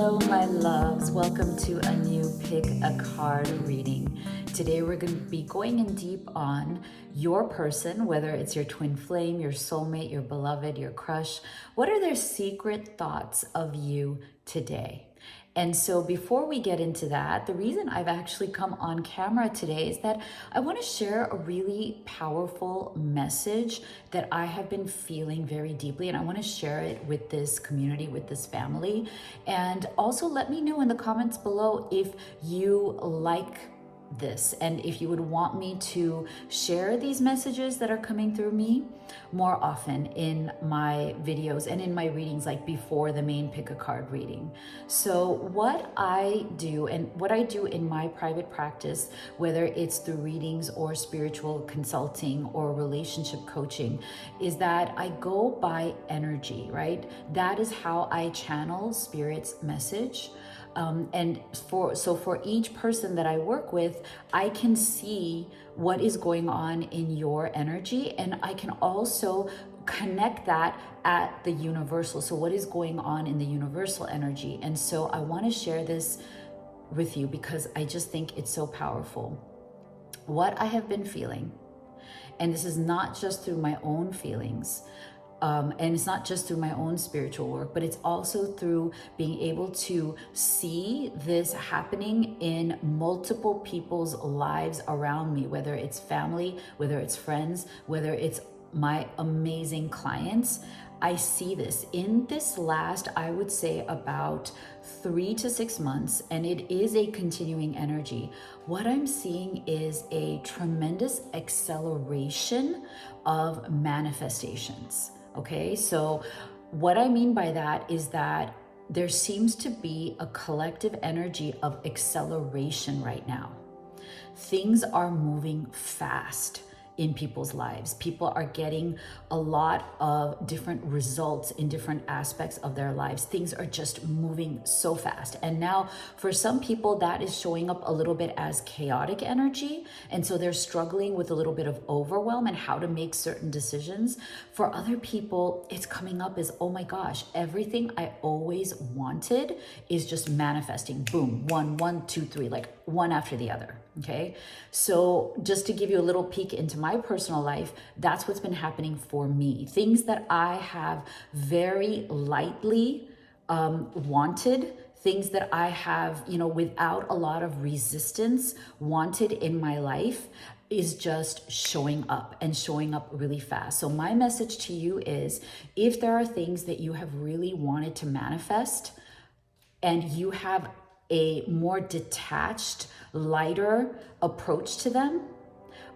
Hello, my loves. Welcome to a new Pick a Card reading. Today, we're going to be going in deep on your person, whether it's your twin flame, your soulmate, your beloved, your crush. What are their secret thoughts of you today? And so before we get into that, the reason I've actually come on camera today is that I want to share a really powerful message that I have been feeling very deeply, and I want to share it with this community, with this family. And also let me know in the comments below if you like this and if you would want me to share these messages that are coming through me more often in my videos and in my readings, like before the main pick a card reading. So what I do and what I do in my private practice, whether it's through readings or spiritual consulting or relationship coaching, is that I go by energy, right? That is how I channel Spirit's message. And for each person that I work with, I can see what is going on in your energy, and I can also connect that at the universal. So what is going on in the universal energy? And so I want to share this with you because I just think it's so powerful. What I have been feeling, and this is not just through my own feelings, and it's not just through my own spiritual work, but it's also through being able to see this happening in multiple people's lives around me, whether it's family, whether it's friends, whether it's my amazing clients. I see this in this last, I would say, about 3 to 6 months, and it is a continuing energy. What I'm seeing is a tremendous acceleration of manifestations. Okay, so what I mean by that is that there seems to be a collective energy of acceleration right now. Things are moving fast in people's lives. People are getting a lot of different results in different aspects of their lives. Things are just moving so fast. And now for some people that is showing up a little bit as chaotic energy. And so they're struggling with a little bit of overwhelm and how to make certain decisions. For other people, it's coming up as, oh my gosh, everything I always wanted is just manifesting. Boom, one, two, three, like one after the other. Okay, so just to give you a little peek into my personal life, that's what's been happening for me. Things that I have very lightly wanted, things that I have, without a lot of resistance wanted in my life, is just showing up and showing up really fast. So my message to you is, if there are things that you have really wanted to manifest and you have a more detached, lighter approach to them,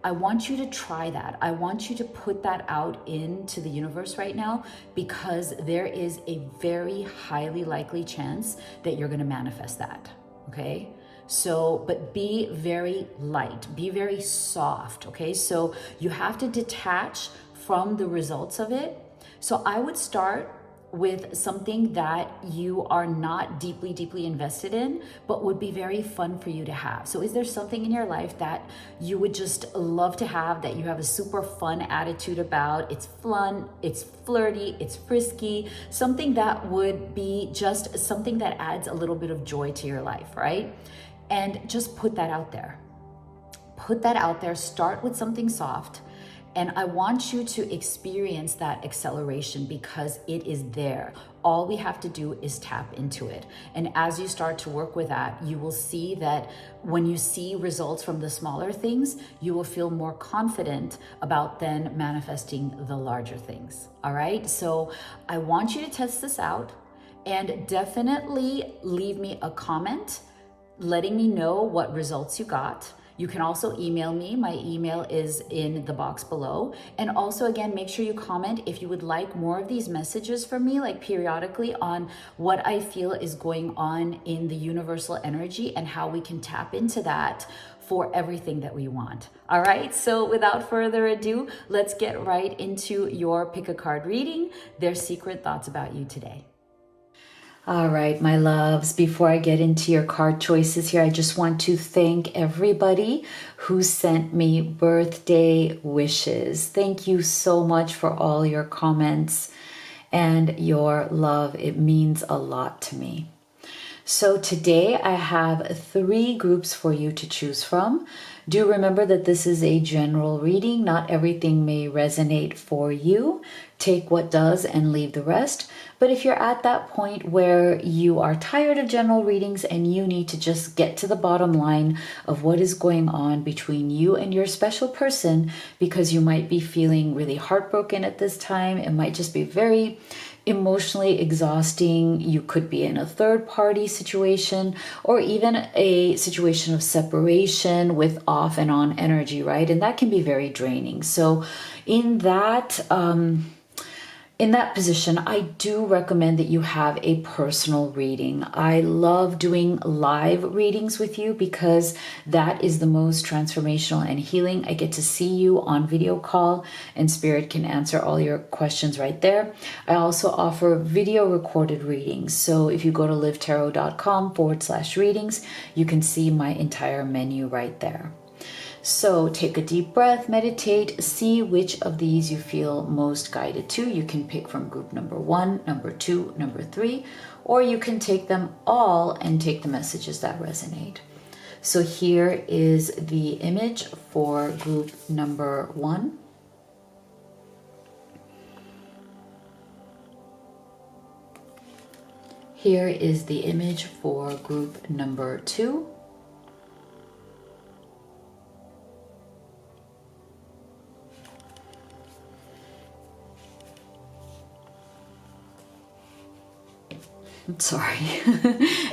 I want you to try that. I want you to put that out into the universe right now, because there is a very highly likely chance that you're going to manifest that. Okay? So, but be very light, be very soft. Okay? So you have to detach from the results of it. So I would start with something that you are not deeply invested in, but would be very fun for you to have. So is there something in your life that you would just love to have, that you have a super fun attitude about? It's fun, it's flirty, it's frisky, something that would be just something that adds a little bit of joy to your life, right? And just put that out there. Put that out there, start with something soft. And I want you to experience that acceleration, because it is there. All we have to do is tap into it. And as you start to work with that, you will see that when you see results from the smaller things, you will feel more confident about then manifesting the larger things. All right? So I want you to test this out, and definitely leave me a comment letting me know what results you got. You can also email me. My email is in the box below. And also, again, make sure you comment if you would like more of these messages from me, like periodically, on what I feel is going on in the universal energy and how we can tap into that for everything that we want. All right, so without further ado, let's get right into your pick a card reading, their secret thoughts about you today. All right, my loves, before I get into your card choices here, I just want to thank everybody who sent me birthday wishes. Thank you so much for all your comments and your love. It means a lot to me. So today I have 3 groups for you to choose from. Do remember that this is a general reading. Not everything may resonate for you. Take what does and leave the rest. But if you're at that point where you are tired of general readings and you need to just get to the bottom line of what is going on between you and your special person, because you might be feeling really heartbroken at this time, it might just be very emotionally exhausting. You could be in a third party situation or even a situation of separation with off and on energy, right? And that can be very draining. So in that position, I do recommend that you have a personal reading. I love doing live readings with you because that is the most transformational and healing. I get to see you on video call and Spirit can answer all your questions right there. I also offer video recorded readings. So if you go to livetarot.com/readings, you can see my entire menu right there. So take a deep breath, meditate, see which of these you feel most guided to. You can pick from group number 1, number 2, number 3, or you can take them all and take the messages that resonate. So here is the image for group number 1. Here is the image for group number 2. Sorry.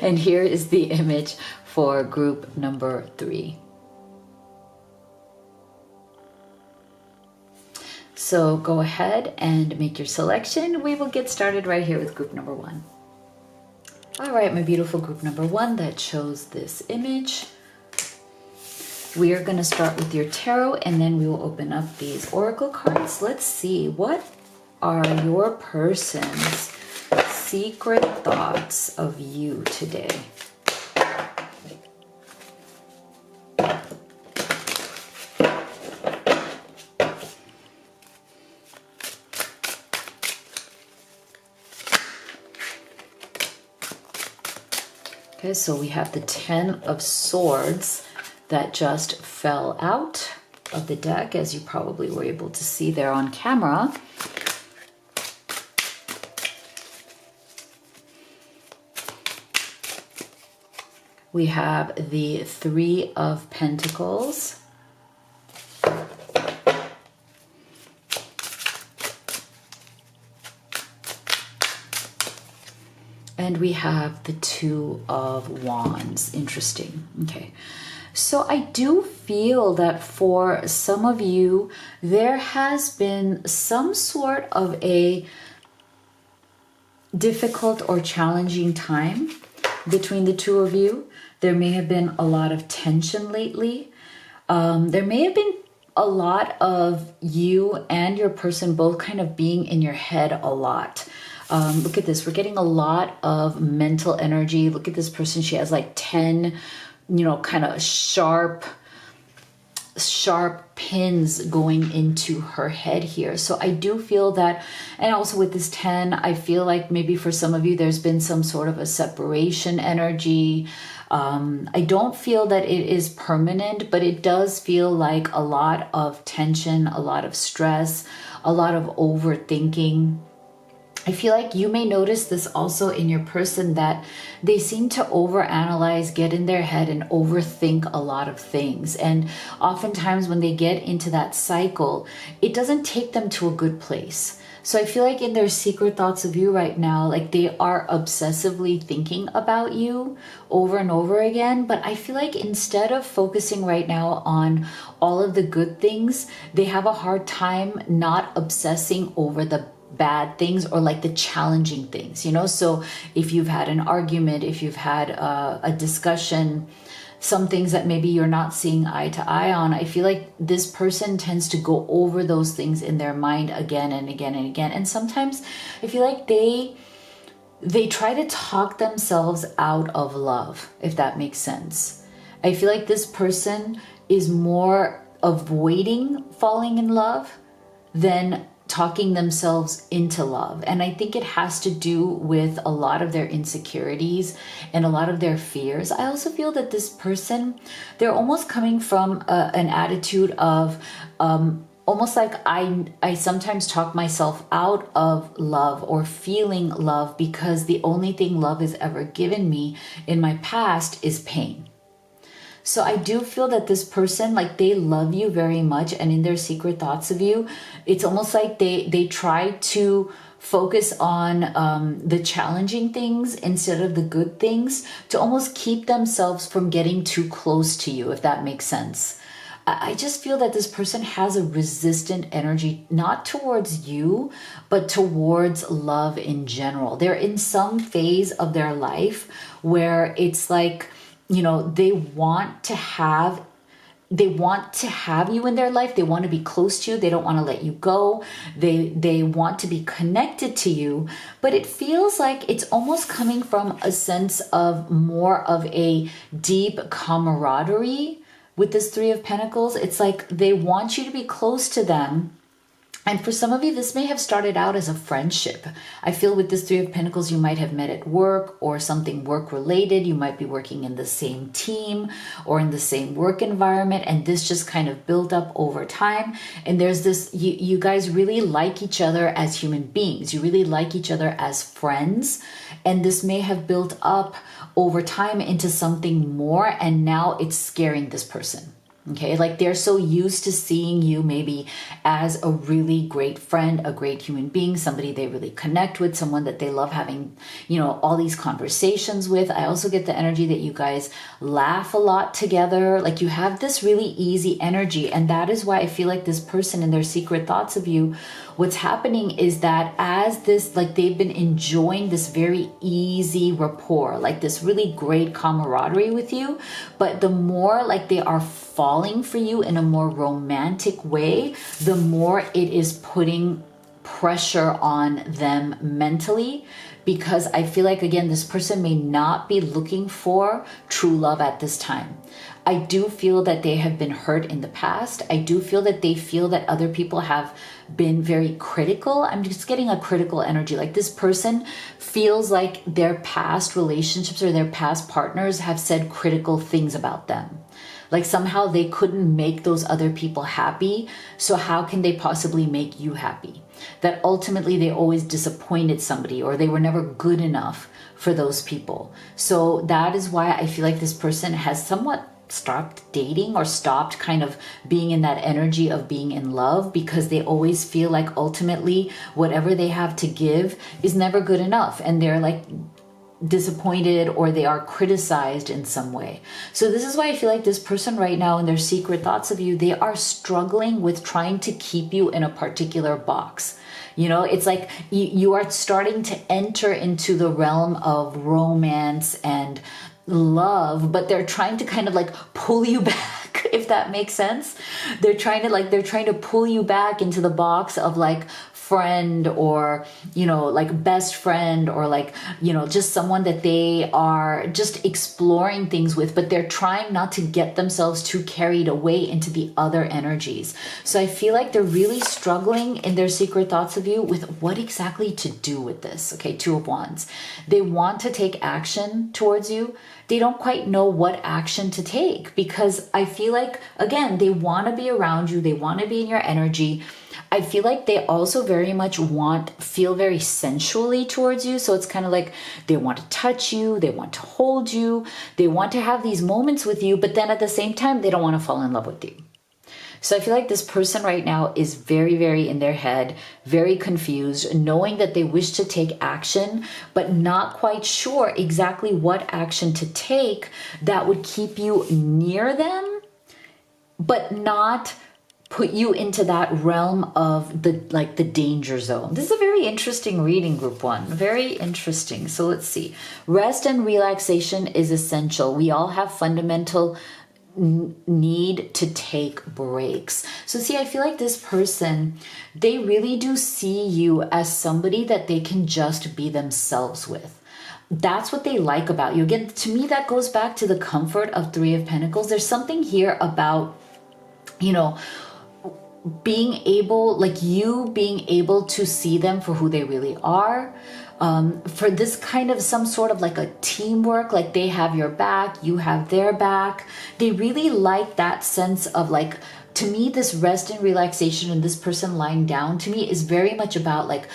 And here is the image for group number 3. So go ahead and make your selection. We will get started right here with group number 1. All right, my beautiful group number 1 that chose this image. We are going to start with your tarot and then we will open up these oracle cards. Let's see, what are your person's secret thoughts of you today? Okay, so we have the 10 of Swords that just fell out of the deck, as you probably were able to see there on camera. We have the 3 of Pentacles. And we have the 2 of Wands. Interesting. Okay. So I do feel that for some of you, there has been some sort of a difficult or challenging time between the 2 of you. There may have been a lot of tension lately. There may have been a lot of you and your person both kind of being in your head a lot. Look at this. We're getting a lot of mental energy. Look at this person. She has like 10, kind of sharp pins going into her head here. So I do feel that, and also with this 10, I feel like maybe for some of you, there's been some sort of a separation energy. I don't feel that it is permanent, but it does feel like a lot of tension, a lot of stress, a lot of overthinking. I feel like you may notice this also in your person, that they seem to overanalyze, get in their head and overthink a lot of things. And oftentimes when they get into that cycle, it doesn't take them to a good place. So I feel like in their secret thoughts of you right now, like they are obsessively thinking about you over and over again. But I feel like instead of focusing right now on all of the good things, they have a hard time not obsessing over the bad things or like the challenging things, So if you've had an argument, if you've had a discussion, some things that maybe you're not seeing eye to eye on, I feel like this person tends to go over those things in their mind again and again and again. And sometimes I feel like they try to talk themselves out of love, if that makes sense. I feel like this person is more avoiding falling in love than talking themselves into love. And I think it has to do with a lot of their insecurities and a lot of their fears. I also feel that this person, they're almost coming from an attitude of almost like I sometimes talk myself out of love or feeling love because the only thing love has ever given me in my past is pain. So I do feel that this person, like, they love you very much, and in their secret thoughts of you, it's almost like they try to focus on the challenging things instead of the good things to almost keep themselves from getting too close to you, if that makes sense. I just feel that this person has a resistant energy, not towards you, but towards love in general. They're in some phase of their life where it's like, you know, they want to have you in their life. They want to be close to you. They don't want to let you go. They want to be connected to you, but it feels like it's almost coming from a sense of more of a deep camaraderie with this Three of Pentacles. It's like they want you to be close to them. And for some of you, this may have started out as a friendship. I feel with this Three of Pentacles, you might have met at work or something work related. You might be working in the same team or in the same work environment. And this just kind of built up over time. And there's this, you guys really like each other as human beings. You really like each other as friends. And this may have built up over time into something more. And now it's scaring this person. Okay, like they're so used to seeing you maybe as a really great friend, a great human being, somebody they really connect with, someone that they love having, you know, all these conversations with. I also get the energy that you guys laugh a lot together. Like you have this really easy energy. And that is why I feel like this person in their secret thoughts of you, what's happening is that as this, like they've been enjoying this very easy rapport, like this really great camaraderie with you. But the more like they are falling for you in a more romantic way, the more it is putting pressure on them mentally. Because I feel like, again, this person may not be looking for true love at this time. I do feel that they have been hurt in the past. I do feel that they feel that other people have been very critical. I'm just getting a critical energy. Like this person feels like their past relationships or their past partners have said critical things about them. Like somehow they couldn't make those other people happy. So how can they possibly make you happy? That ultimately they always disappointed somebody or they were never good enough for those people. So that is why I feel like this person has somewhat stopped dating or stopped kind of being in that energy of being in love, because they always feel like ultimately whatever they have to give is never good enough. And they're like disappointed or they are criticized in some way. So this is why I feel like this person right now in their secret thoughts of you, they are struggling with trying to keep you in a particular box. You know, it's like you are starting to enter into the realm of romance and love, but they're trying to kind of like pull you back, if that makes sense. They're trying to pull you back into the box of like friend or, you know, like best friend or like, you know, just someone that they are just exploring things with, but they're trying not to get themselves too carried away into the other energies. So I feel like they're really struggling in their secret thoughts of you with what exactly to do with this. Okay, Two of Wands. They want to take action towards you. They don't quite know what action to take, because I feel like, again, they want to be around you. They want to be in your energy. I feel like they also very much feel very sensually towards you. So it's kind of like they want to touch you. They want to hold you. They want to have these moments with you. But then at the same time, they don't want to fall in love with you. So I feel like this person right now is very, very in their head, very confused, knowing that they wish to take action, but not quite sure exactly what action to take that would keep you near them, but not put you into that realm of the danger zone. This is a very interesting reading, group one. Very interesting. So let's see. Rest and relaxation is essential. We all have fundamental need to take breaks. So see, I feel like this person, they really do see you as somebody that they can just be themselves with. That's what they like about you. Again, to me, that goes back to the comfort of Three of Pentacles. There's something here about, you know, being able, like you being able to see them for who they really are. For this kind of some sort of like a teamwork, like they have your back, you have their back. They really like that sense of like, to me, this rest and relaxation and this person lying down to me is very much about like,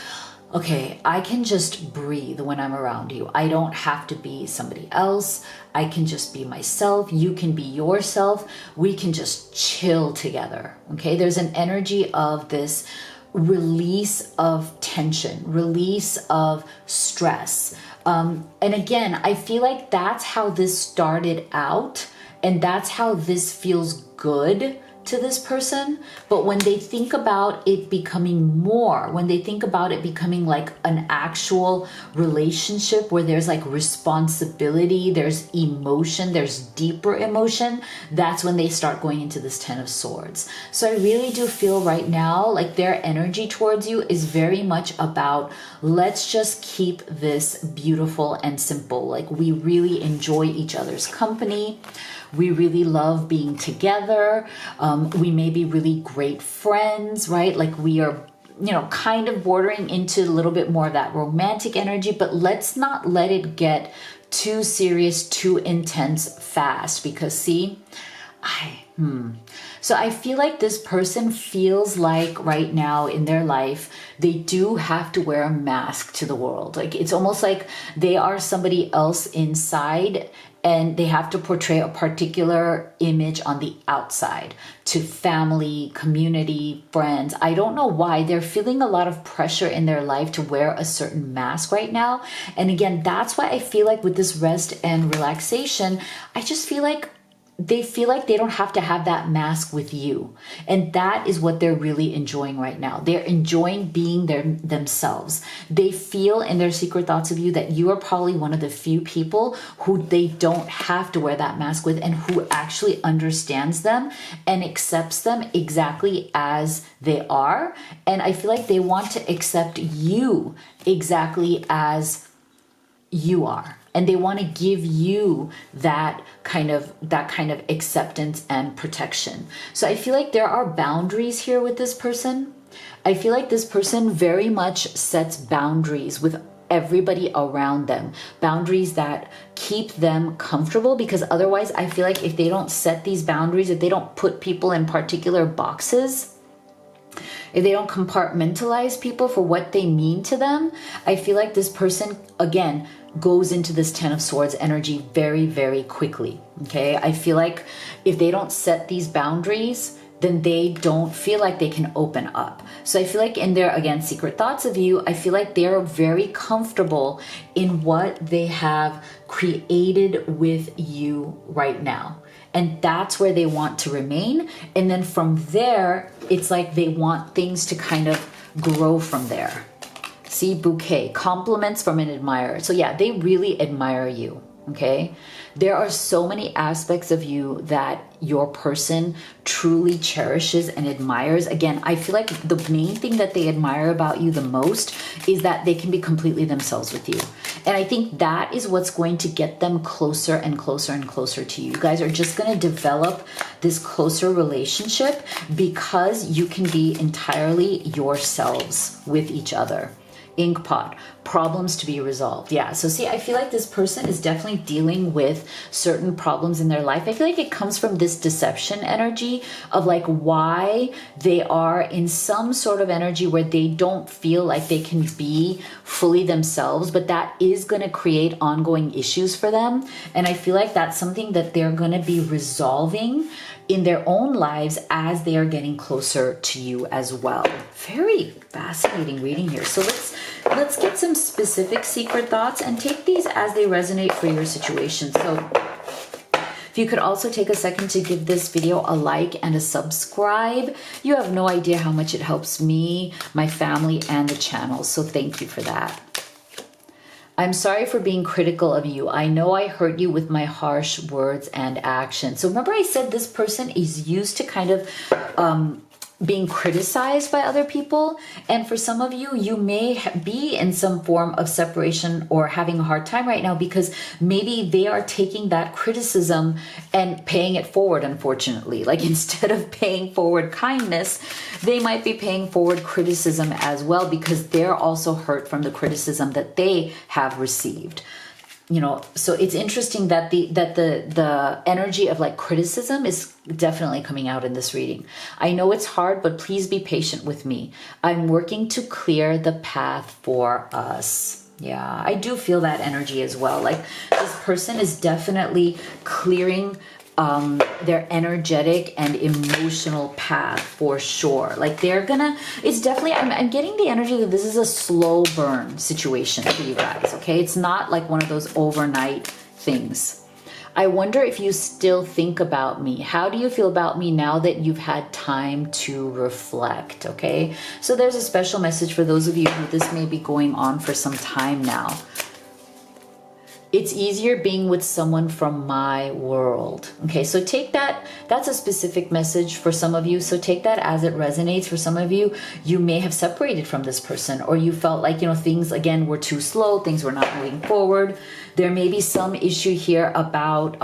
okay, I can just breathe when I'm around you. I don't have to be somebody else. I can just be myself. You can be yourself. We can just chill together. Okay, there's an energy of this release of tension, release of stress. And again, I feel like that's how this started out, and that's how this feels good to this person. But when they think about it becoming more, when they think about it becoming like an actual relationship where there's like responsibility, there's emotion, there's deeper emotion, that's when they start going into this 10 of Swords. So I really do feel right now like their energy towards you is very much about, let's just keep this beautiful and simple. Like we really enjoy each other's company. We really love being together. We may be really great friends, right? Like we are, you know, kind of bordering into a little bit more of that romantic energy, but let's not let it get too serious, too intense fast, because see, So I feel like this person feels like right now in their life, they do have to wear a mask to the world. Like it's almost like they are somebody else inside, and they have to portray a particular image on the outside to family, community, friends. I don't know why they're feeling a lot of pressure in their life to wear a certain mask right now. And again, that's why I feel like with this rest and relaxation, I just feel like they feel like they don't have to have that mask with you. And that is what they're really enjoying right now. They're enjoying being themselves. They feel in their secret thoughts of you that you are probably one of the few people who they don't have to wear that mask with, and who actually understands them and accepts them exactly as they are. And I feel like they want to accept you exactly as you are. And they want to give you that kind of acceptance and protection. So I feel like there are boundaries here with this person. I feel like this person very much sets boundaries with everybody around them, boundaries that keep them comfortable, because otherwise I feel like if they don't set these boundaries, if they don't put people in particular boxes, if they don't compartmentalize people for what they mean to them, I feel like this person, again, goes into this 10 of Swords energy very, very quickly. Okay. I feel like if they don't set these boundaries, then they don't feel like they can open up. So I feel like in their, again, secret thoughts of you, I feel like they're very comfortable in what they have created with you right now. And that's where they want to remain. And then from there, it's like they want things to kind of grow from there. See, bouquet, compliments from an admirer. So yeah, they really admire you, okay? There are so many aspects of you that your person truly cherishes and admires. Again, I feel like the main thing that they admire about you the most is that they can be completely themselves with you. And I think that is what's going to get them closer and closer and closer to you. You guys are just going to develop this closer relationship because you can be entirely yourselves with each other. Ink pot, problems to be resolved. Yeah, so see, I feel like this person is definitely dealing with certain problems in their life. I feel like it comes from this deception energy of like why they are in some sort of energy where they don't feel like they can be fully themselves, but that is going to create ongoing issues for them. And I feel like that's something that they're going to be resolving in their own lives as they are getting closer to you as well. Very fascinating reading here. So let's get some specific secret thoughts and take these as they resonate for your situation. So if you could also take a second to give this video a like and a subscribe. You have no idea how much it helps me, my family, and the channel. So thank you for that. I'm sorry for being critical of you. I know I hurt you with my harsh words and actions. So remember I said this person is used to kind of being criticized by other people. And for some of you, you may be in some form of separation or having a hard time right now because maybe they are taking that criticism and paying it forward, unfortunately. Like instead of paying forward kindness, they might be paying forward criticism as well because they're also hurt from the criticism that they have received. You know, so it's interesting that the energy of like criticism is definitely coming out in this reading. I know it's hard, but please be patient with me. I'm working to clear the path for us. Yeah, I do feel that energy as well. Like this person is definitely clearing their energetic and emotional path for sure. Like they're gonna, it's definitely, I'm getting the energy that this is a slow burn situation for you guys, okay? It's not like one of those overnight things. I wonder if you still think about me. How do you feel about me now that you've had time to reflect, okay? So there's a special message for those of you who this may be going on for some time now. It's easier being with someone from my world. Okay, so take that. That's a specific message for some of you. So take that as it resonates. For some of you, you may have separated from this person, or you felt like, you know, things again were too slow. Things were not moving forward. There may be some issue here about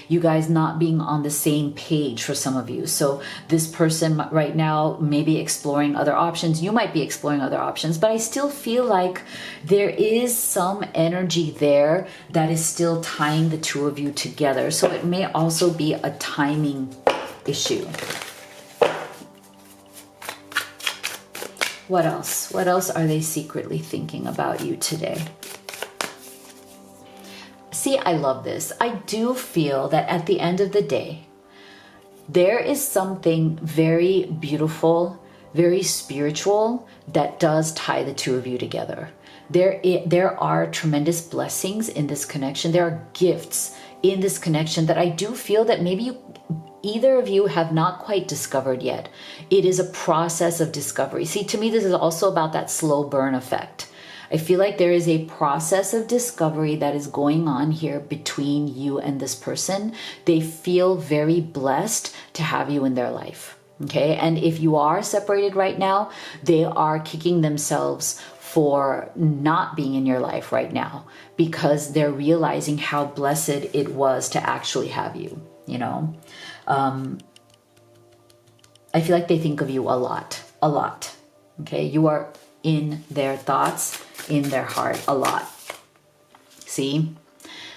you guys not being on the same page for some of you. So this person right now may be exploring other options. You might be exploring other options, but I still feel like there is some energy there that is still tying the two of you together. So it may also be a timing issue. What else? What else are they secretly thinking about you today? See, I love this. I do feel that at the end of the day, there is something very beautiful, very spiritual that does tie the two of you together. There are tremendous blessings in this connection. There are gifts in this connection that I do feel that maybe either of you have not quite discovered yet. It is a process of discovery. See, to me, this is also about that slow burn effect. I feel like there is a process of discovery that is going on here between you and this person. They feel very blessed to have you in their life. Okay. And if you are separated right now, they are kicking themselves for not being in your life right now because they're realizing how blessed it was to actually have you, you know. I feel like they think of you a lot. Okay. You are in their thoughts, in their heart a lot. See?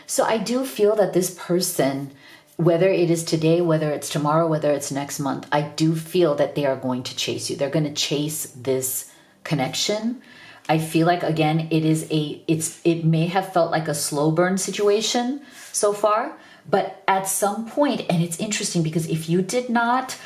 So I do feel that this person, whether it is today, whether it's tomorrow, whether it's next month, I do feel that they are going to chase you. They're going to chase this connection. I feel like, again, it may have felt like a slow burn situation so far, but at some point, and it's interesting because if you did not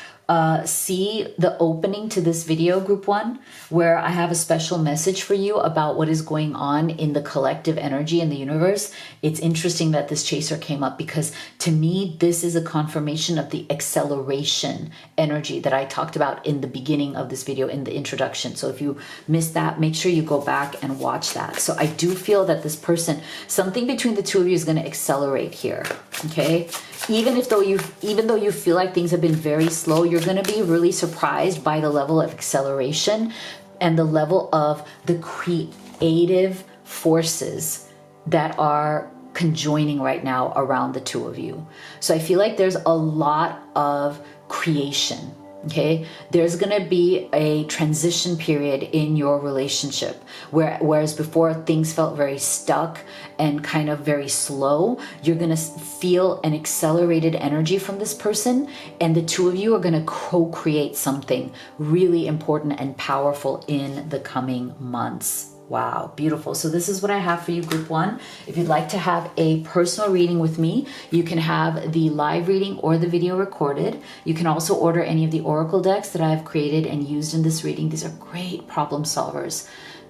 see the opening to this video, group one, where I have a special message for you about what is going on in the collective energy in the universe, it's interesting that this chaser came up because to me, this is a confirmation of the acceleration energy that I talked about in the beginning of this video in the introduction. So if you missed that, make sure you go back and watch that. So I do feel that this person, something between the two of you is going to accelerate here. Okay. Even though you feel like things have been very slow, you're going to be really surprised by the level of acceleration and the level of the creative forces that are conjoining right now around the two of you. So I feel like there's a lot of creation. Okay, there's going to be a transition period in your relationship whereas before things felt very stuck and kind of very slow, you're going to feel an accelerated energy from this person, and the two of you are going to co-create something really important and powerful in the coming months. Wow, beautiful. So this is what I have for you, group one. If you'd like to have a personal reading with me, you can have the live reading or the video recorded. You can also order any of the oracle decks that I've created and used in this reading. These are great problem solvers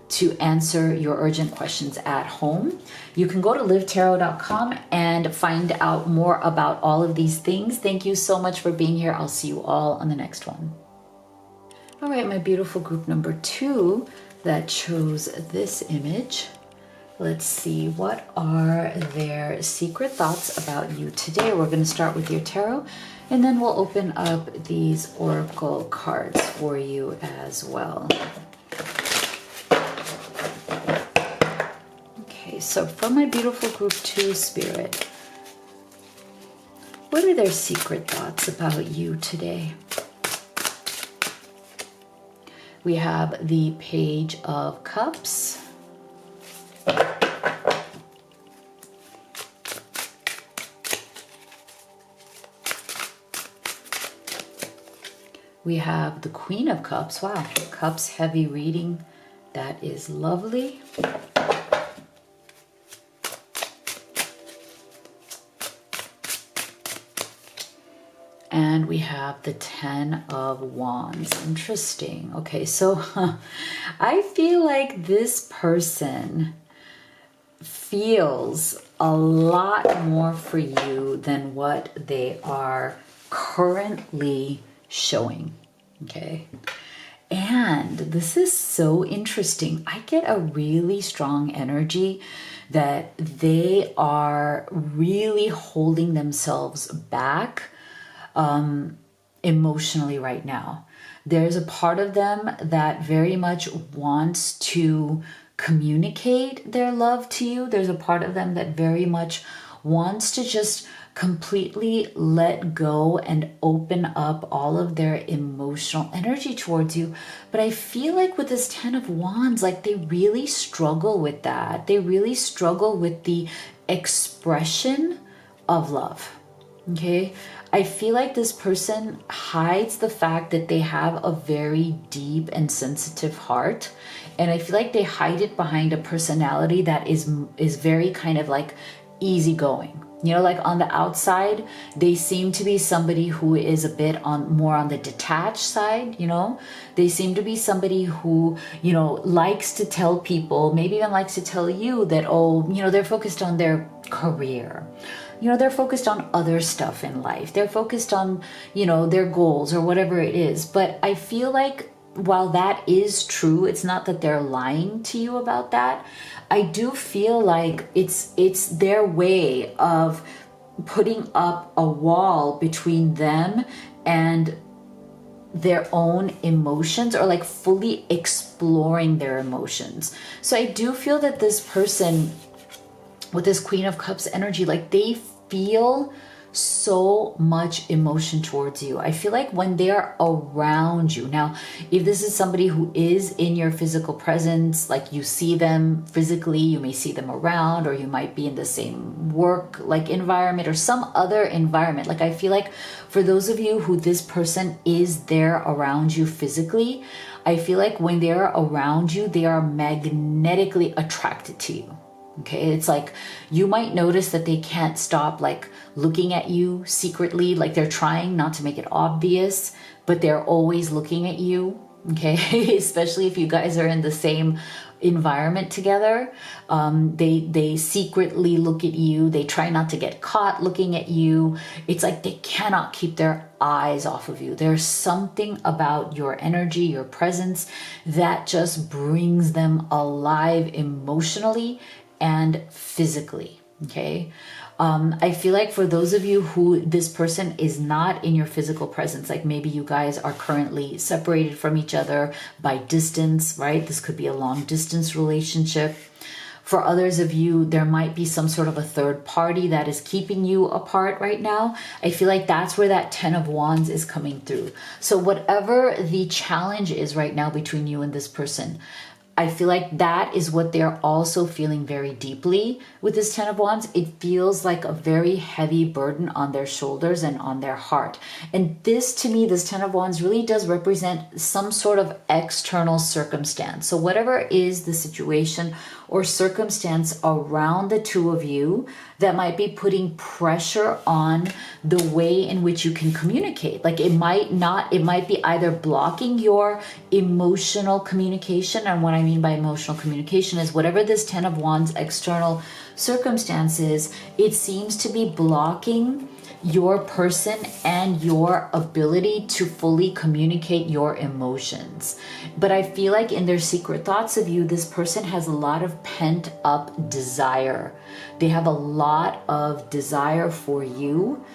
to answer your urgent questions at home. You can go to livetarot.com and find out more about all of these things. Thank you so much for being here. I'll see you all on the next one. All right, my beautiful group number two that chose this image. Let's see, what are their secret thoughts about you today? We're going to start with your tarot, and then we'll open up these oracle cards for you as well. Okay, so for my beautiful group 2 spirit, what are their secret thoughts about you today? We have the Page of Cups. We have the Queen of Cups. Wow, Cups heavy reading. That is lovely. And we have the 10 of Wands. Interesting. Okay, so I feel like this person feels a lot more for you than what they are currently showing. Okay. And this is so interesting. I get a really strong energy that they are really holding themselves back emotionally right now. There's a part of them that very much wants to communicate their love to you. There's a part of them that very much wants to just completely let go and open up all of their emotional energy towards you. But I feel like with this 10 of Wands, like they really struggle with that. They really struggle with the expression of love. Okay. I feel like this person hides the fact that they have a very deep and sensitive heart. And I feel like they hide it behind a personality that is very kind of like easygoing. You know, like on the outside, they seem to be somebody who is a bit more on the detached side, you know. They seem to be somebody who, you know, likes to tell people, maybe even likes to tell you that, oh, you know, they're focused on their career. You know, they're focused on other stuff in life. They're focused on, you know, their goals or whatever it is. But I feel like while that is true, it's not that they're lying to you about that. I do feel like it's their way of putting up a wall between them and their own emotions, or like fully exploring their emotions. So I do feel that this person with this Queen of Cups energy, like they feel so much emotion towards you. I feel like when they are around you. Now, if this is somebody who is in your physical presence, like you see them physically, you may see them around, or you might be in the same work like environment or some other environment. Like I feel like for those of you who this person is there around you physically, I feel like when they're around you, they are magnetically attracted to you. Okay, it's like you might notice that they can't stop like looking at you secretly, like they're trying not to make it obvious, but they're always looking at you. Okay, especially if you guys are in the same environment together. They secretly look at you. They try not to get caught looking at you. It's like they cannot keep their eyes off of you. There's something about your energy, your presence that just brings them alive emotionally and physically. Okay. I feel like for those of you who this person is not in your physical presence, like maybe you guys are currently separated from each other by distance, right? This could be a long distance relationship. For others of you, there might be some sort of a third party that is keeping you apart right now. I feel like that's where that 10 of Wands is coming through. So whatever the challenge is right now between you and this person, I feel like that is what they're also feeling very deeply with this 10 of Wands. It feels like a very heavy burden on their shoulders and on their heart. And this, to me, this 10 of Wands really does represent some sort of external circumstance. So whatever is the situation or circumstance around the two of you that might be putting pressure on the way in which you can communicate. Like it might be either blocking your emotional communication. And what I mean by emotional communication is whatever this 10 of Wands external circumstances, it seems to be blocking your person and your ability to fully communicate your emotions. But I feel like in their secret thoughts of you, this person has a lot of pent up desire. They have a lot of desire for you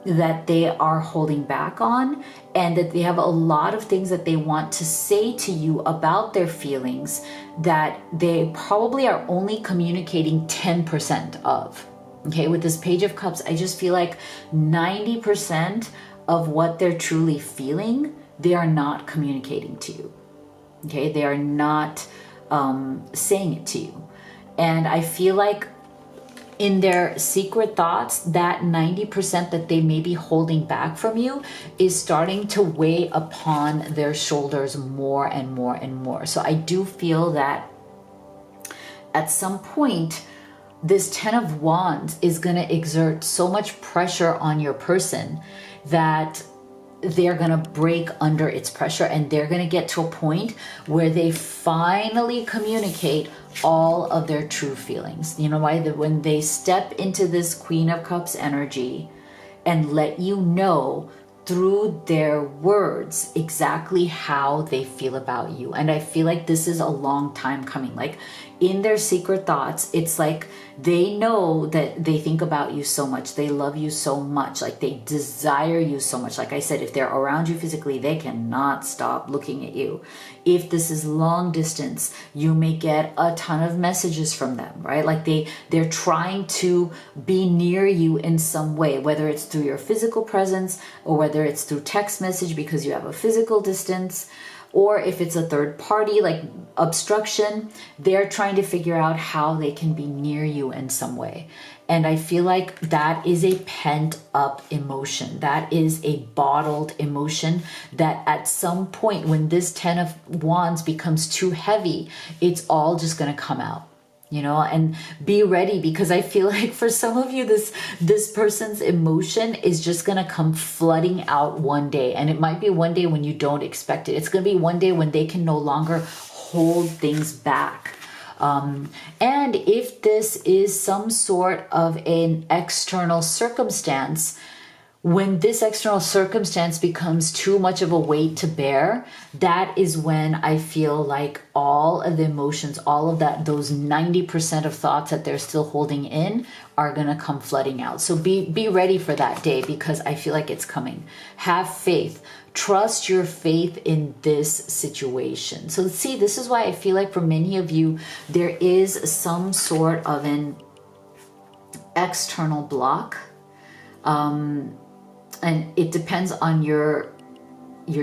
that they are holding back on, and that they have a lot of things that they want to say to you about their feelings that they probably are only communicating 10% of. Okay, with this Page of Cups, I just feel like 90% of what they're truly feeling, they are not communicating to you. Okay, they are not saying it to you. And I feel like in their secret thoughts, that 90% that they may be holding back from you is starting to weigh upon their shoulders more and more and more. So I do feel that at some point, this 10 of Wands is going to exert so much pressure on your person that they're going to break under its pressure, and they're going to get to a point where they finally communicate all of their true feelings. You know why? When they step into this Queen of Cups energy and let you know through their words exactly how they feel about you. And I feel like this is a long time coming. Like in their secret thoughts, it's like they know that they think about you so much. They love you so much. Like they desire you so much. Like I said, if they're around you physically, they cannot stop looking at you. If this is long distance, you may get a ton of messages from them, right? Like they're trying to be near you in some way, whether it's through your physical presence or whether it's through text message because you have a physical distance. Or if it's a third party, like obstruction, they're trying to figure out how they can be near you in some way. And I feel like that is a pent up emotion. That is a bottled emotion that at some point when this 10 of Wands becomes too heavy, it's all just going to come out. You know, and be ready, because I feel like for some of you, this person's emotion is just going to come flooding out one day. And it might be one day when you don't expect it. It's going to be one day when they can no longer hold things back. And if this is some sort of an external circumstance, when this external circumstance becomes too much of a weight to bear, that is when I feel like all of the emotions, all of that, those 90% of thoughts that they're still holding in are going to come flooding out. So be ready for that day, because I feel like it's coming. Have faith. Trust your faith in this situation. So see, this is why I feel like for many of you, there is some sort of an external block. And it depends on your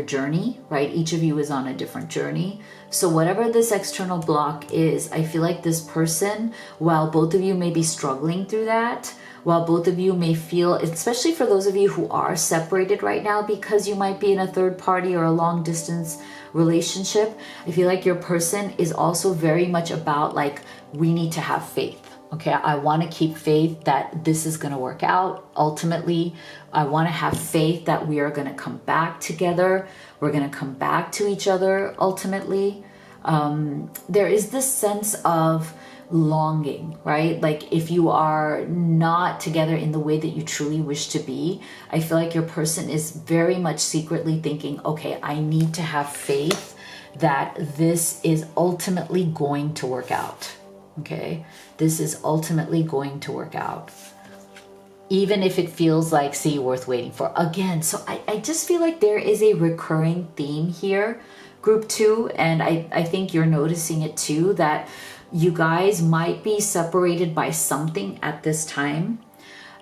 journey, right? Each of you is on a different journey. So whatever this external block is, I feel like this person, while both of you may be struggling through that, while both of you may feel, especially for those of you who are separated right now because you might be in a third party or a long distance relationship, I feel like your person is also very much about like, we need to have faith. Okay, I want to keep faith that this is going to work out. Ultimately, I want to have faith that we are going to come back together. We're going to come back to each other ultimately. There is this sense of longing, right? Like if you are not together in the way that you truly wish to be, I feel like your person is very much secretly thinking, okay, I need to have faith that this is ultimately going to work out. Okay, this is ultimately going to work out, even if it feels like, see, worth waiting for. Again, so I just feel like there is a recurring theme here, group 2, and I think you're noticing it too, that you guys might be separated by something at this time,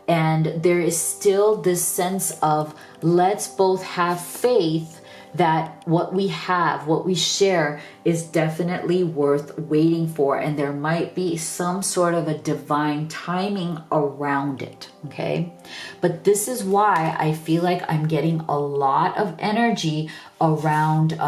and there is still this sense of let's both have faith that what we have, what we share is definitely worth waiting for. And there might be some sort of a divine timing around it, okay? But this is why I feel like I'm getting a lot of energy around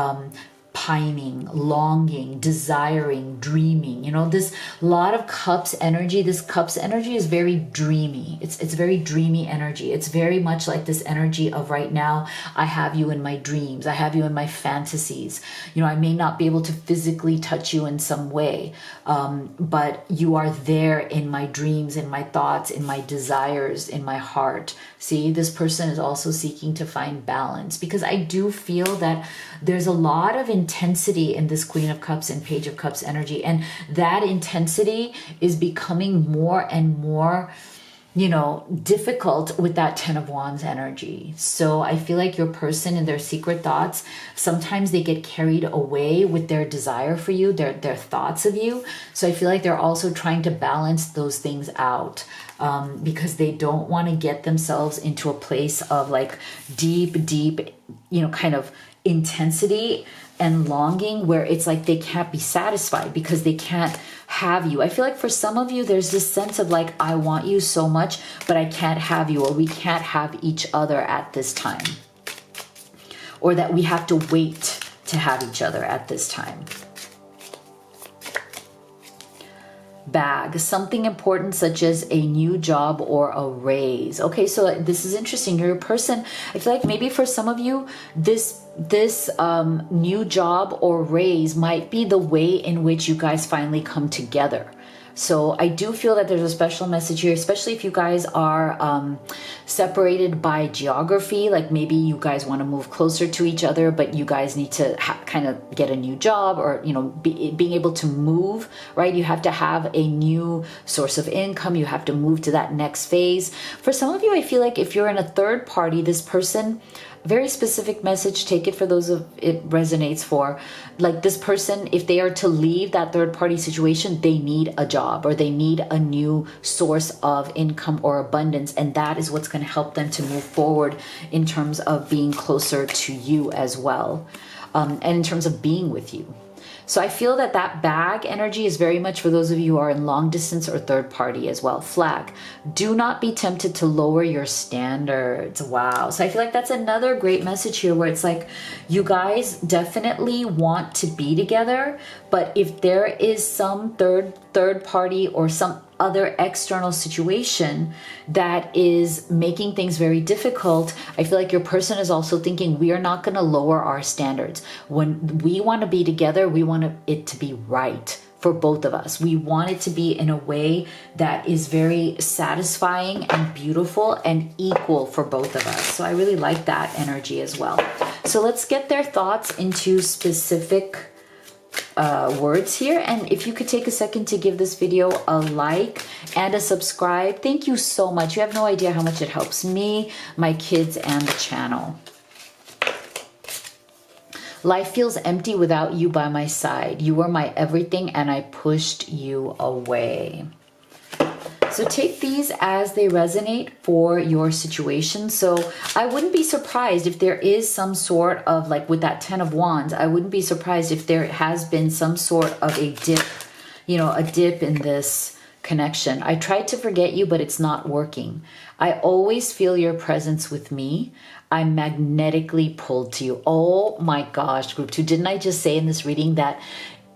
pining, longing, desiring, dreaming. You know, this lot of cups energy, this cups energy is very dreamy. It's very dreamy energy. It's very much like this energy of right now, I have you in my dreams. I have you in my fantasies. You know, I may not be able to physically touch you in some way, but you are there in my dreams, in my thoughts, in my desires, in my heart. See, this person is also seeking to find balance, because I do feel that there's a lot of intensity in this Queen of Cups and Page of Cups energy. And that intensity is becoming more and more, you know, difficult with that Ten of Wands energy. So I feel like your person and their secret thoughts, sometimes they get carried away with their desire for you, their thoughts of you. So I feel like they're also trying to balance those things out, because they don't want to get themselves into a place of like deep, you know, kind of intensity and longing where it's like they can't be satisfied because they can't have you. I feel like for some of you, there's this sense of like, I want you so much, but I can't have you, or we can't have each other at this time, or that we have to wait to have each other at this time. Bag, something important such as a new job or a raise. Okay, so this is interesting. You're a person, I feel like maybe for some of you, this new job or raise might be the way in which you guys finally come together. So I do feel that there's a special message here, especially if you guys are separated by geography. Like maybe you guys want to move closer to each other, but you guys need to kind of get a new job, or, you know, being able to move, right? You have to have a new source of income. You have to move to that next phase. For some of you, I feel like if you're in a third party, this person, very specific message, take it for those of it resonates for, like this person, if they are to leave that third party situation, they need a job or they need a new source of income or abundance. And that is what's going to help them to move forward in terms of being closer to you as well. And in terms of being with you. So I feel that that bag energy is very much for those of you who are in long distance or third party as well. Flag, do not be tempted to lower your standards. Wow. So I feel like that's another great message here where it's like you guys definitely want to be together, but if there is some third party or some other external situation that is making things very difficult, I feel like your person is also thinking we are not going to lower our standards. When we want to be together, we want it to be right for both of us. We want it to be in a way that is very satisfying and beautiful and equal for both of us. So I really like that energy as well. So let's get their thoughts into specific words here. And if you could take a second to give this video a like and a subscribe, thank you so much. You have no idea how much it helps me, my kids, and the channel. Life feels empty without you by my side. You were my everything and I pushed you away. So take these as they resonate for your situation. So I wouldn't be surprised if there is some sort of, like with that Ten of Wands, I wouldn't be surprised if there has been some sort of a dip, you know, a dip in this connection. I tried to forget you, but it's not working. I always feel your presence with me. I'm magnetically pulled to you. Oh my gosh, group 2. Didn't I just say in this reading that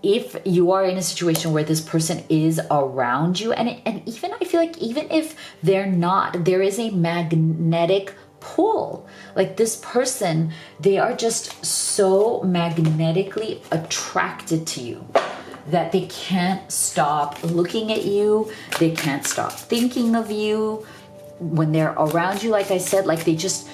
if you are in a situation where this person is around you, and even I feel like even if they're not, there is a magnetic pull. Like this person, they are just so magnetically attracted to you that they can't stop looking at you. They can't stop thinking of you. When they're around you, like I said, like they just,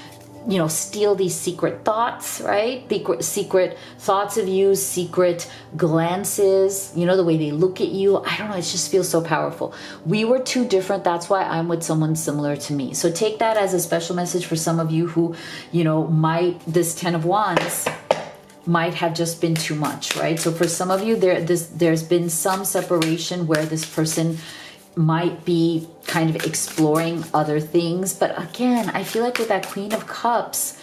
you know, steal these secret thoughts, right? Secret thoughts of you, secret glances, you know, the way they look at you. I don't know, it just feels so powerful. We were too different. That's why I'm with someone similar to me. So take that as a special message for some of you who, you know, this Ten of Wands might have just been too much, right? So for some of you, there's been some separation where this person might be kind of exploring other things. But again, I feel like with that Queen of Cups,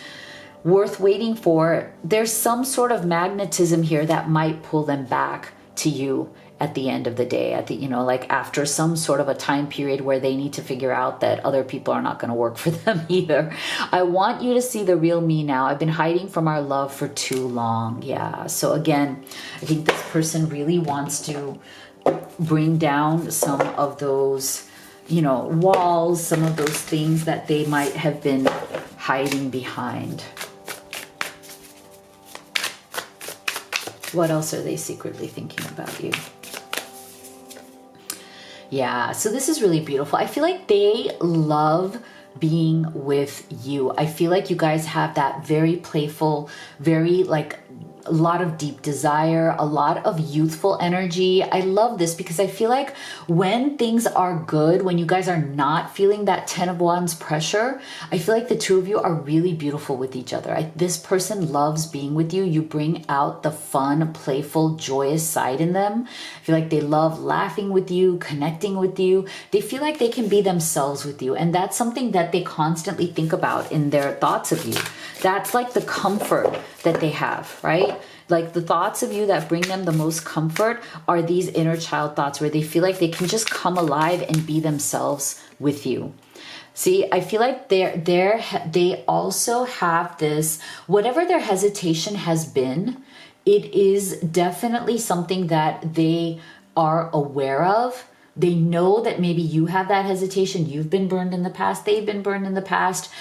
worth waiting for, there's some sort of magnetism here that might pull them back to you at the end of the day, at the, you know, like after some sort of a time period where they need to figure out that other people are not going to work for them either. I want you to see the real me now. I've been hiding from our love for too long. Yeah. So again, I think this person really wants to bring down some of those, you know, walls, some of those things that they might have been hiding behind. What else are they secretly thinking about you? Yeah, so this is really beautiful. I feel like they love being with you. I feel like you guys have that very playful, very like a lot of deep desire, a lot of youthful energy. I love this because I feel like when things are good, when you guys are not feeling that 10 of Wands pressure, I feel like the two of you are really beautiful with each other. This person loves being with you. You bring out the fun, playful, joyous side in them. I feel like they love laughing with you, connecting with you. They feel like they can be themselves with you. And that's something that they constantly think about in their thoughts of you. That's like the comfort that they have, right? Like the thoughts of you that bring them the most comfort are these inner child thoughts where they feel like they can just come alive and be themselves with you. See, I feel like they also have this, whatever their hesitation has been, it is definitely something that they are aware of. They know that maybe you have that hesitation. You've been burned in the past. They've been burned in the past.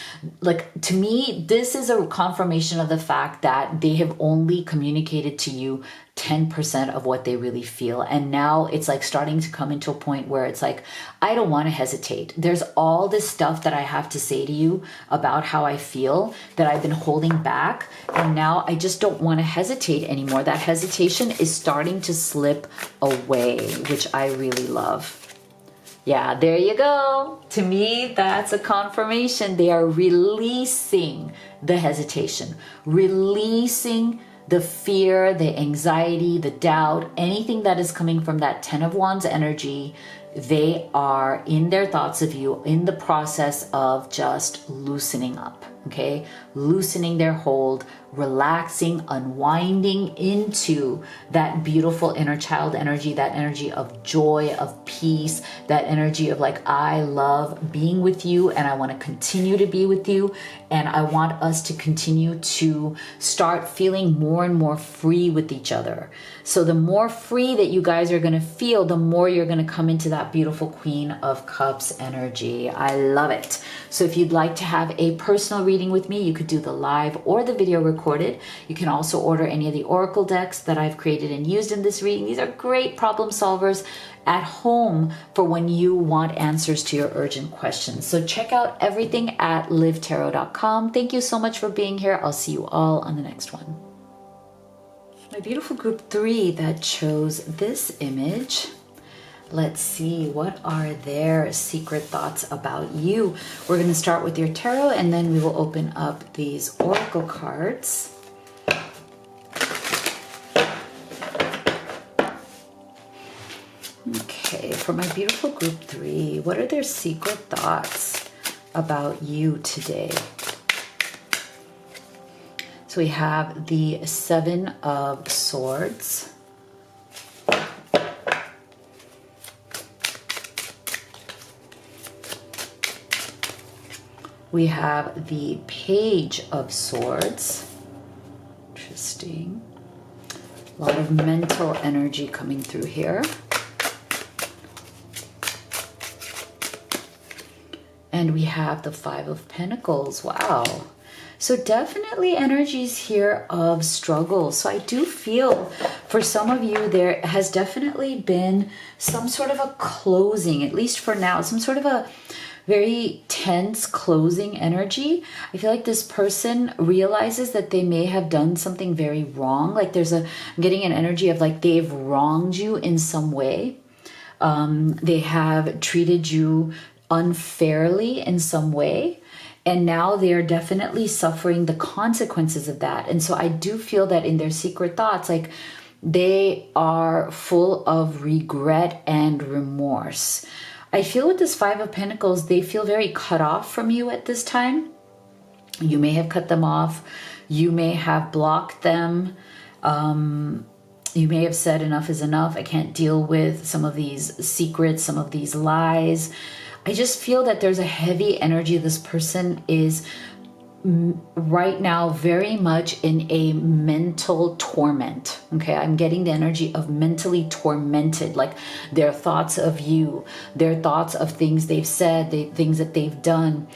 Like, to me, this is a confirmation of the fact that they have only communicated to you 10% of what they really feel. And now it's like starting to come into a point where it's like, I don't want to hesitate. There's all this stuff that I have to say to you about how I feel that I've been holding back. And now I just don't want to hesitate anymore. That hesitation is starting to slip away, which I really love. Yeah, there you go. To me, that's a confirmation. They are releasing the hesitation, releasing the fear, the anxiety, the doubt, anything that is coming from that 10 of Wands energy. They are in their thoughts of you in the process of just loosening up, okay? Loosening their hold, relaxing, unwinding into that beautiful inner child energy, that energy of joy, of peace, that energy of like, I love being with you and I want to continue to be with you. And I want us to continue to start feeling more and more free with each other. So the more free that you guys are going to feel, the more you're going to come into that beautiful Queen of Cups energy. I love it. So if you'd like to have a personal reading with me, you could do the live or the video recorded. You can also order any of the oracle decks that I've created and used in this reading. These are great problem solvers at home for when you want answers to your urgent questions. So check out everything at livetarot.com. Thank you so much for being here. I'll see you all on the next one. My beautiful group 3 that chose this image. Let's see, what are their secret thoughts about you? We're going to start with your tarot and then we will open up these oracle cards. Okay, for my beautiful group 3, what are their secret thoughts about you today? So we have the 7 of Swords. We have the Page of Swords. Interesting. A lot of mental energy coming through here. And we have the 5 of Pentacles. Wow. So definitely energies here of struggle. So I do feel for some of you, there has definitely been some sort of a closing, at least for now, some sort of a very tense closing energy. I feel like this person realizes that they may have done something very wrong. Like I'm getting an energy of like they've wronged you in some way. They have treated you unfairly in some way. And now they are definitely suffering the consequences of that. And so I do feel that in their secret thoughts, like they are full of regret and remorse. I feel with this 5 of Pentacles, they feel very cut off from you at this time. You may have cut them off. You may have blocked them. You may have said enough is enough. I can't deal with some of these secrets, some of these lies. I just feel that there's a heavy energy. This person is right now very much in a mental torment. Okay, I'm getting the energy of mentally tormented, like their thoughts of you, their thoughts of things they've said, things that they've done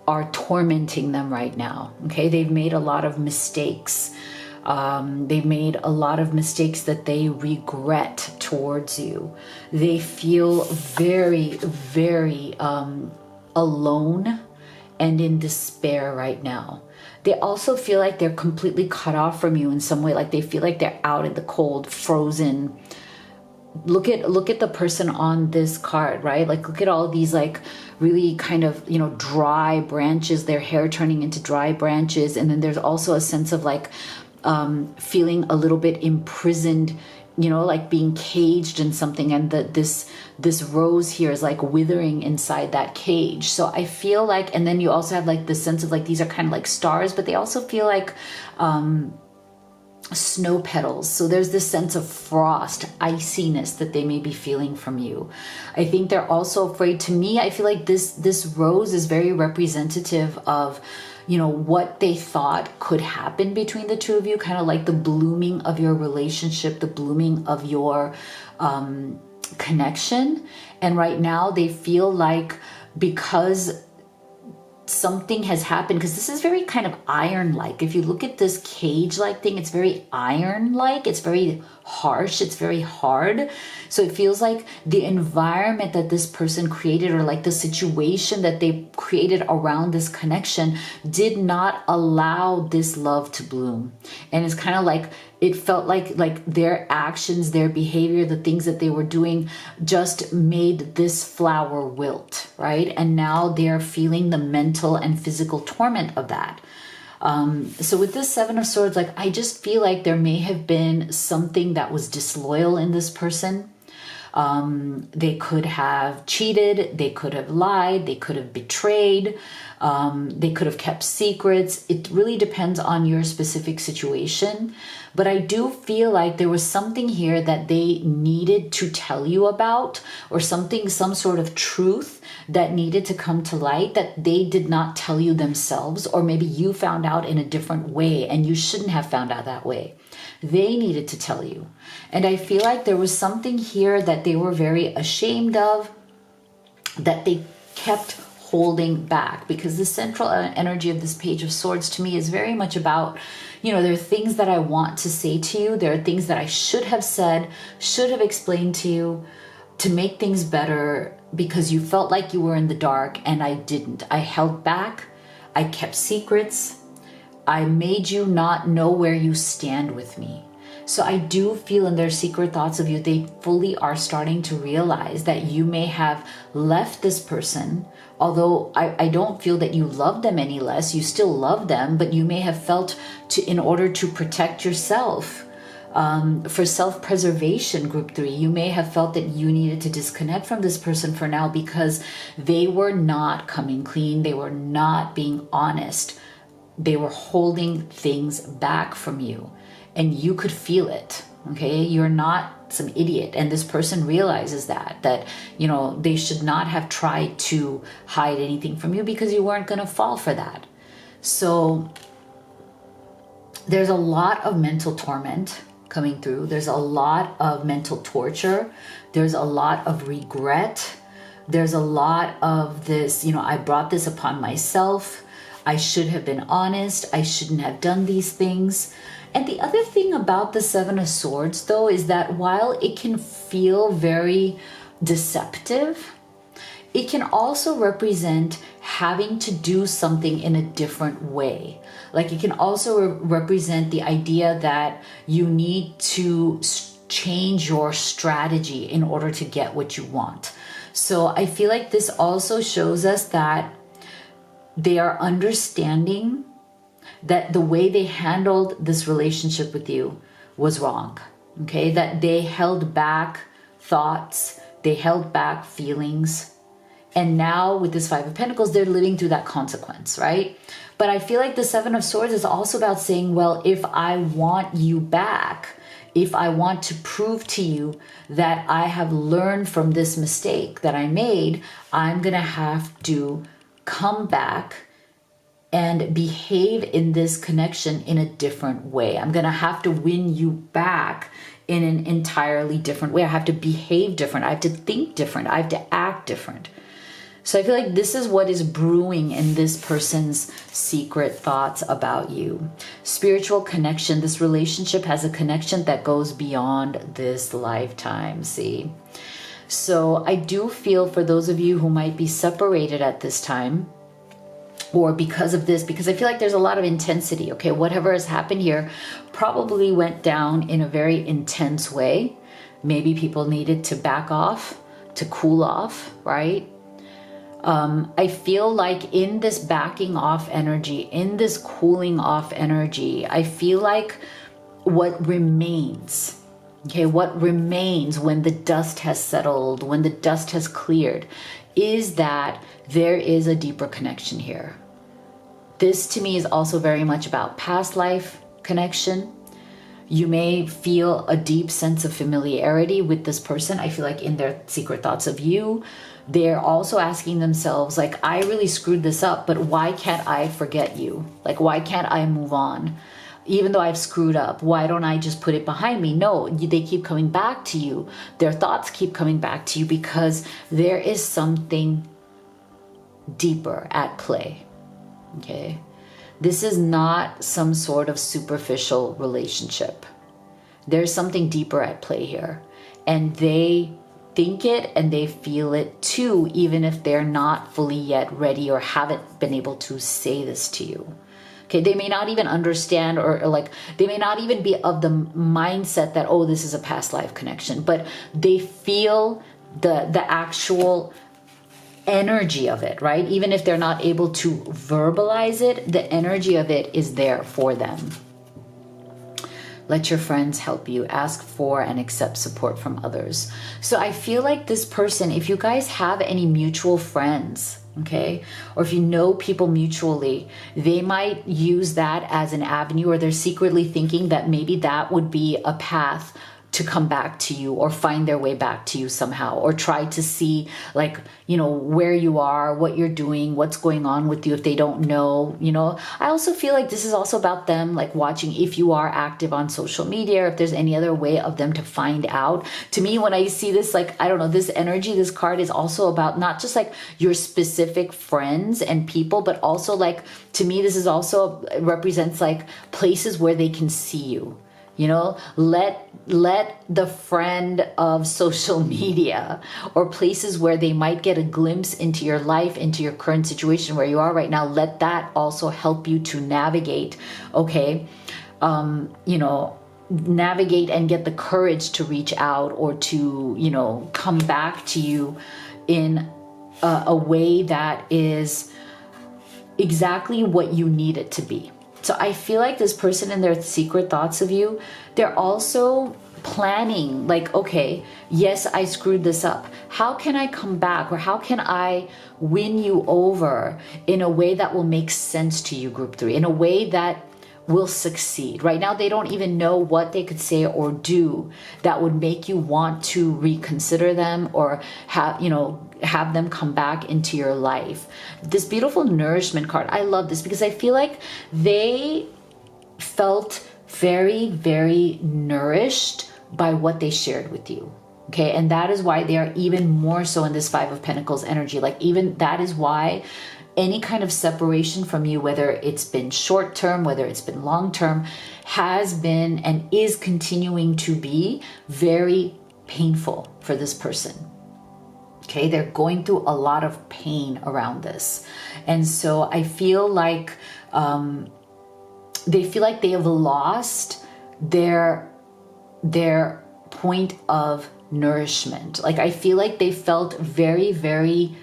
are tormenting them right now. Okay, they've made a lot of mistakes. They've made a lot of mistakes that they regret towards you. They feel very, very alone and in despair right now. They also feel like they're completely cut off from you in some way, like they feel like they're out in the cold, frozen. Look at the person on this card, right? Like look at all these like really kind of, you know, dry branches, their hair turning into dry branches. And then there's also a sense of like feeling a little bit imprisoned, you know, like being caged in something, and this rose here is like withering inside that cage. So I feel like, and then you also have like the sense of like these are kind of like stars, but they also feel like snow petals. So there's this sense of frost, iciness that they may be feeling from you. I think they're also afraid. To me, I feel like this rose is very representative of, you know, what they thought could happen between the two of you, kind of like the blooming of your relationship, the blooming of your connection. And right now they feel like because something has happened, because this is very kind of iron-like. If you look at this cage-like thing, it's very iron-like. It's very harsh. It's very hard. So it feels like the environment that this person created, or like the situation that they created around this connection, did not allow this love to bloom. And it's kind of like, it felt like their actions, their behavior, the things that they were doing just made this flower wilt, right? And now they're feeling the mental and physical torment of that. So with this Seven of Swords, like I just feel like there may have been something that was disloyal in this person. They could have cheated, they could have lied, they could have betrayed, they could have kept secrets. It really depends on your specific situation. But I do feel like there was something here that they needed to tell you about, or something, some sort of truth that needed to come to light that they did not tell you themselves, or maybe you found out in a different way and you shouldn't have found out that way. They needed to tell you. And I feel like there was something here that they were very ashamed of, that they kept holding back, because the central energy of this Page of Swords to me is very much about, you know, there are things that I want to say to you. There are things that I should have said, should have explained to you to make things better, because you felt like you were in the dark and I didn't. I held back. I kept secrets. I made you not know where you stand with me. So I do feel in their secret thoughts of you, they fully are starting to realize that you may have left this person. Although I don't feel that you love them any less, you still love them, but you may have felt in order to protect yourself, for self-preservation, group 3, you may have felt that you needed to disconnect from this person for now because they were not coming clean. They were not being honest. They were holding things back from you, and you could feel it. Okay, you're not some idiot, and this person realizes that you know, they should not have tried to hide anything from you, because you weren't going to fall for that. So there's a lot of mental torment coming through. There's a lot of mental torture. There's a lot of regret. There's a lot of this, you know, I brought this upon myself. I should have been honest. I shouldn't have done these things. And the other thing about the Seven of Swords, though, is that while it can feel very deceptive, it can also represent having to do something in a different way. Like it can also represent the idea that you need to change your strategy in order to get what you want. So I feel like this also shows us that they are understanding that the way they handled this relationship with you was wrong. Okay, that they held back thoughts, they held back feelings. And now with this Five of Pentacles, they're living through that consequence, right? But I feel like the Seven of Swords is also about saying, well, if I want you back, if I want to prove to you that I have learned from this mistake that I made, I'm going to have to come back and behave in this connection in a different way. I'm going to have to win you back in an entirely different way. I have to behave different. I have to think different. I have to act different. So I feel like this is what is brewing in this person's secret thoughts about you. Spiritual connection. This relationship has a connection that goes beyond this lifetime, see? So I do feel for those of you who might be separated at this time, or because of this, because I feel like there's a lot of intensity, okay? Whatever has happened here probably went down in a very intense way. Maybe people needed to back off, to cool off, right? I feel like in this backing off energy, in this cooling off energy, I feel like what remains, okay, what remains when the dust has settled, when the dust has cleared, is that there is a deeper connection here. This to me is also very much about past life connection. You may feel a deep sense of familiarity with this person. I feel like in their secret thoughts of you, they're also asking themselves, like, I really screwed this up, but why can't I forget you? Like, why can't I move on? Even though I've screwed up, why don't I just put it behind me? No, they keep coming back to you. Their thoughts keep coming back to you because there is something deeper at play, okay? This is not some sort of superficial relationship. There's something deeper at play here. And they think it and they feel it too, even if they're not fully yet ready or haven't been able to say this to you. Okay, they may not even understand or like they may not even be of the mindset that, oh, this is a past life connection, but they feel the actual energy of it, right? Even if they're not able to verbalize it, the energy of it is there for them. Let your friends help you. Ask for and accept support from others. So I feel like this person, if you guys have any mutual friends, okay, or if you know people mutually, they might use that as an avenue, or they're secretly thinking that maybe that would be a path to come back to you or find their way back to you somehow, or try to see, like, you know, where you are, what you're doing, what's going on with you if they don't know, you know. I also feel like this is also about them, like, watching if you are active on social media, or if there's any other way of them to find out. To me, when I see this, like, I don't know, this energy, this card is also about not just like your specific friends and people, but also, like, to me, this is also represents like places where they can see you. You know, let the friend of social media or places where they might get a glimpse into your life, into your current situation where you are right now, let that also help you to navigate, okay? You know, navigate and get the courage to reach out or to, you know, come back to you in a way that is exactly what you need it to be. So I feel like this person in their secret thoughts of you, they're also planning, like, okay, yes, I screwed this up. How can I come back, or how can I win you over in a way that will make sense to you, group 3, in a way that will succeed? Right now, they don't even know what they could say or do that would make you want to reconsider them or have, you know, have them come back into your life. This beautiful nourishment card, I love this because I feel like they felt very, very nourished by what they shared with you. Okay, and that is why they are even more so in this 5 of Pentacles energy. Like, even that is why any kind of separation from you, whether it's been short term, whether it's been long term, has been and is continuing to be very painful for this person. Okay, they're going through a lot of pain around this. And so I feel like they feel like they have lost their point of nourishment. Like, I feel like they felt very, very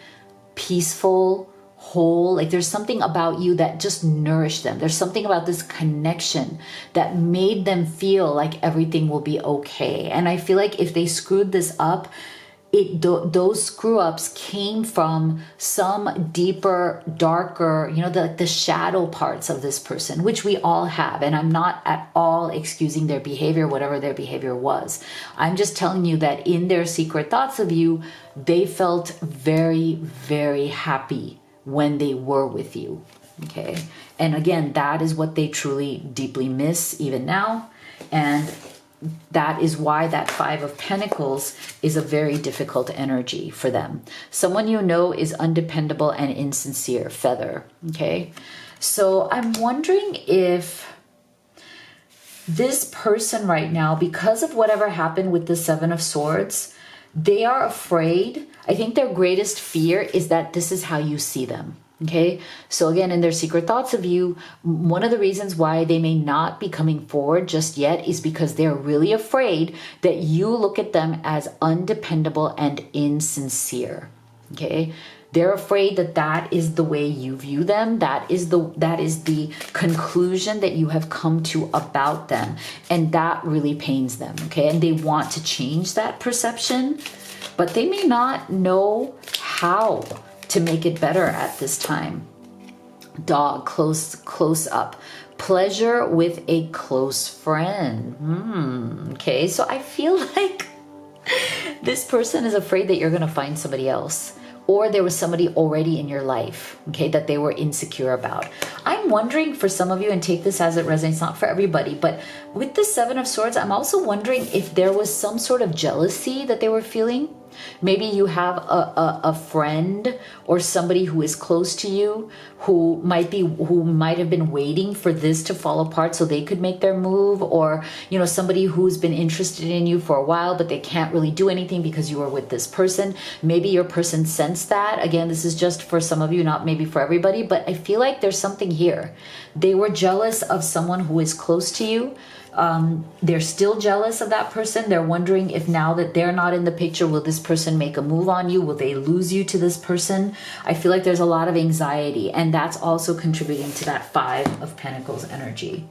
peaceful, whole. Like, there's something about you that just nourished them. There's something about this connection that made them feel like everything will be okay. And I feel like if they screwed this up, those screw ups came from some deeper, darker, you know, the shadow parts of this person, which we all have. And I'm not at all excusing their behavior, whatever their behavior was. I'm just telling you that in their secret thoughts of you, they felt very, very happy when they were with you. Okay. And again, that is what they truly deeply miss even now. And that is why that Five of Pentacles is a very difficult energy for them. Someone you know is undependable and insincere, Feather. Okay. So I'm wondering if this person right now, because of whatever happened with the Seven of Swords, they are afraid. I think their greatest fear is that this is how you see them. Okay, so again, in their secret thoughts of you, one of the reasons why they may not be coming forward just yet is because they're really afraid that you look at them as undependable and insincere. Okay, they're afraid that that is the way you view them. That is the conclusion that you have come to about them, and that really pains them. Okay, and they want to change that perception, but they may not know how to make it better at this time. Dog, close up. Pleasure with a close friend. Okay, so I feel like this person is afraid that you're going to find somebody else, or there was somebody already in your life, okay, that they were insecure about. I'm wondering for some of you, and take this as it resonates, not for everybody, but with the Seven of Swords, I'm also wondering if there was some sort of jealousy that they were feeling. Maybe you have a friend or somebody who is close to you who might have been waiting for this to fall apart so they could make their move, or you know, somebody who's been interested in you for a while but they can't really do anything because you are with this person. Maybe your person sensed that. Again, this is just for some of you, not maybe for everybody, but I feel like there's something here. They were jealous of someone who is close to you. They're still jealous of that person. They're wondering if now that they're not in the picture, will this person make a move on you? Will they lose you to this person? I feel like there's a lot of anxiety, and that's also contributing to that Five of Pentacles energy.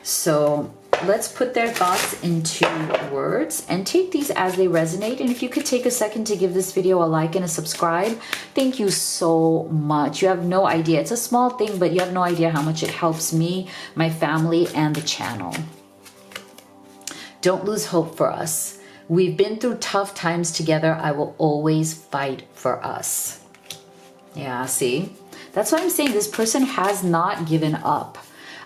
So let's put their thoughts into words and take these as they resonate. And if you could take a second to give this video a like and a subscribe, thank you so much. You have no idea. It's a small thing, but you have no idea how much it helps me, my family, and the channel. Don't lose hope for us. We've been through tough times together. I will always fight for us. Yeah, see? That's what I'm saying. This person has not given up.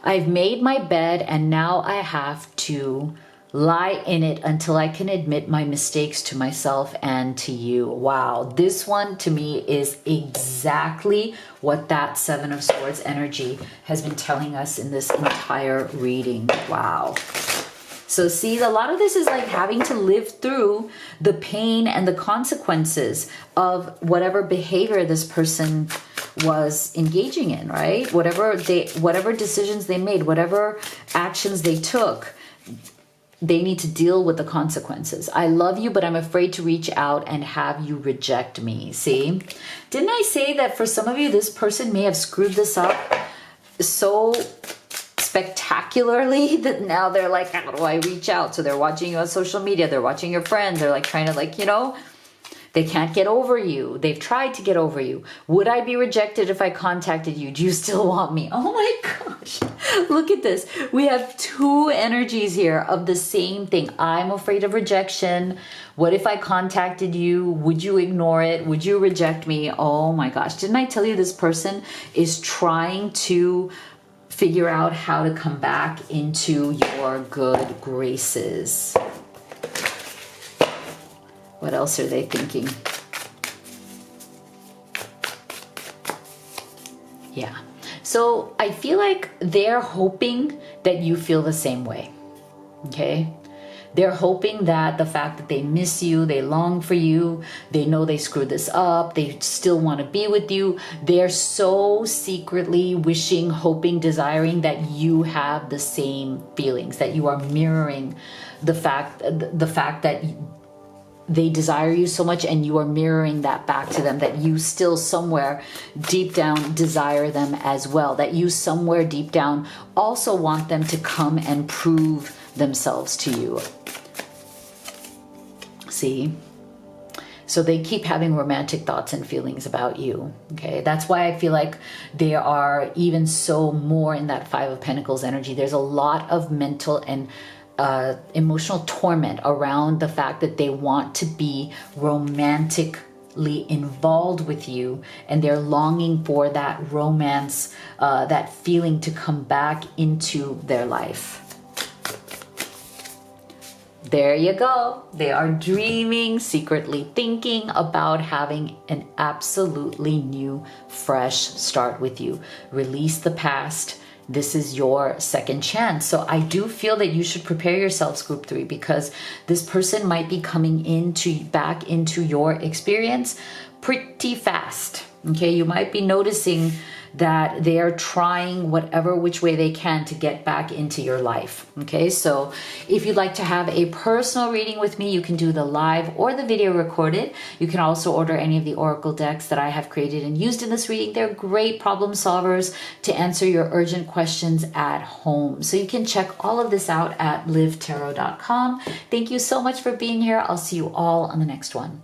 I've made my bed and now I have to lie in it until I can admit my mistakes to myself and to you. Wow, this one to me is exactly what that Seven of Swords energy has been telling us in this entire reading. Wow. So see, a lot of this is like having to live through the pain and the consequences of whatever behavior this person was engaging in, right? Whatever decisions they made, whatever actions they took, they need to deal with the consequences. I love you, but I'm afraid to reach out and have you reject me. See? Didn't I say that for some of you, this person may have screwed this up so spectacularly that now they're like, how do I reach out? So they're watching you on social media. They're watching your friends. They're like trying to, like, you know, they can't get over you. They've tried to get over you. Would I be rejected if I contacted you? Do you still want me? Oh my gosh. Look at this. We have two energies here of the same thing. I'm afraid of rejection. What if I contacted you? Would you ignore it? Would you reject me? Oh my gosh. Didn't I tell you this person is trying to figure out how to come back into your good graces? What else are they thinking? Yeah. So I feel like they're hoping that you feel the same way. Okay? They're hoping that the fact that they miss you, they long for you, they know they screwed this up, they still want to be with you. They're so secretly wishing, hoping, desiring that you have the same feelings, that you are mirroring the fact that they desire you so much, and you are mirroring that back to them, that you still somewhere deep down desire them as well, that you somewhere deep down also want them to come and prove themselves to you. See? So they keep having romantic thoughts and feelings about you. Okay, that's why I feel like they are even so more in that Five of Pentacles energy. There's a lot of mental and emotional torment around the fact that they want to be romantically involved with you, and they're longing for that romance, that feeling to come back into their life. There you go. They are dreaming, secretly thinking about having an absolutely new, fresh start with you. Release the past. This is your second chance. So I do feel that you should prepare yourselves, group 3, because this person might be coming back into your experience pretty fast. Okay, you might be noticing that they are trying whatever which way they can to get back into your life. Okay, so if you'd like to have a personal reading with me, you can do the live or the video recorded. You can also order any of the oracle decks that I have created and used in this reading. They're great problem solvers to answer your urgent questions at home. So you can check all of this out at livetarot.com. Thank you so much for being here. I'll see you all on the next one.